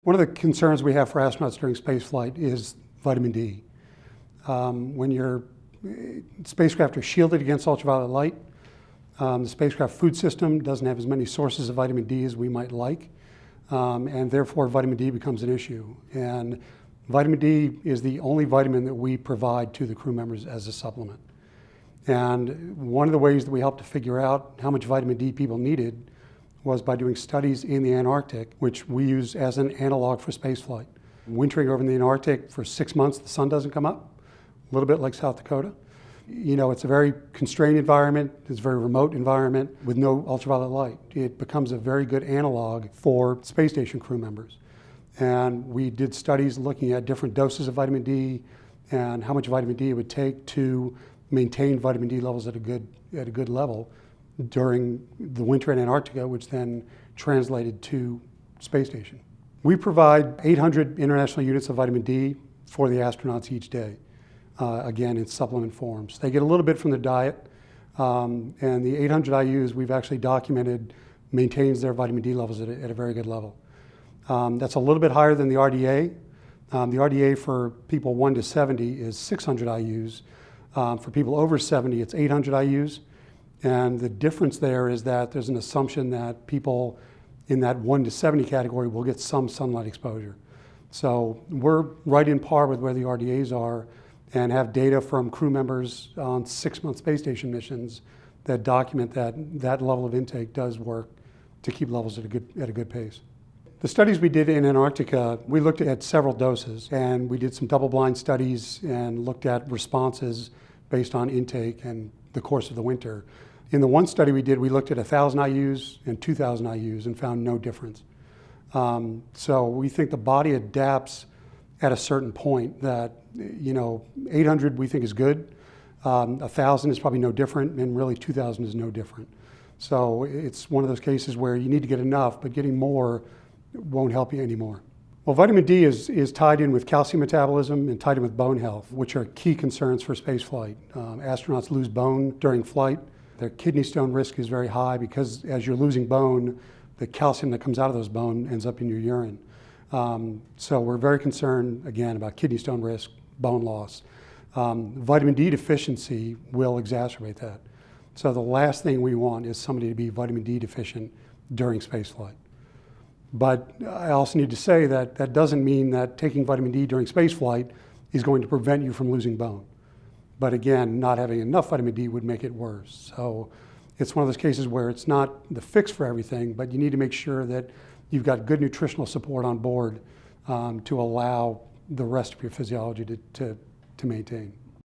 One of the concerns we have for astronauts during spaceflight is vitamin D. When your spacecraft are shielded against ultraviolet light, the spacecraft food system doesn't have as many sources of vitamin D as we might like, and therefore vitamin D becomes an issue. And vitamin D is the only vitamin that we provide to the crew members as a supplement. And one of the ways that we helped to figure out how much vitamin D people needed was by doing studies in the Antarctic, which we use as an analog for spaceflight. Wintering over in the Antarctic for 6 months, the sun doesn't come up, a little bit like South Dakota. You know, it's a very constrained environment, it's a very remote environment with no ultraviolet light. It becomes a very good analog for space station crew members. And we did studies looking at different doses of vitamin D and how much vitamin D it would take to maintain vitamin D levels at a good level during the winter in Antarctica, which then translated to space station. We provide 800 international units of vitamin D for the astronauts each day, again in supplement forms. They get a little bit from their diet, and the 800 IUs we've actually documented maintains their vitamin D levels at a very good level. That's a little bit higher than the RDA. The RDA for people 1 to 70 is 600 IUs. For people over 70, it's 800 IUs. And the difference there is that there's an assumption that people in that 1 to 70 category will get some sunlight exposure. So we're right in par with where the RDAs are and have data from crew members on 6-month space station missions that document that that level of intake does work to keep levels at a good pace. The studies we did in Antarctica, we looked at several doses, and we did some double-blind studies and looked at responses based on intake and the course of the winter. In the one study we did, we looked at 1,000 IUs and 2,000 IUs and found no difference. So we think the body adapts at a certain point that, 800 we think is good, 1,000 is probably no different, and really 2,000 is no different. So it's one of those cases where you need to get enough, but getting more won't help you anymore. Well, vitamin D is tied in with calcium metabolism and tied in with bone health, which are key concerns for spaceflight. Astronauts lose bone during flight. Their kidney stone risk is very high because as you're losing bone, the calcium that comes out of those bones ends up in your urine. So we're very concerned, again, about kidney stone risk, bone loss. Vitamin D deficiency will exacerbate that. So the last thing we want is somebody to be vitamin D deficient during spaceflight. But I also need to say that that doesn't mean that taking vitamin D during spaceflight is going to prevent you from losing bone. But again, not having enough vitamin D would make it worse. So it's one of those cases where it's not the fix for everything, but you need to make sure that you've got good nutritional support on board to allow the rest of your physiology to maintain.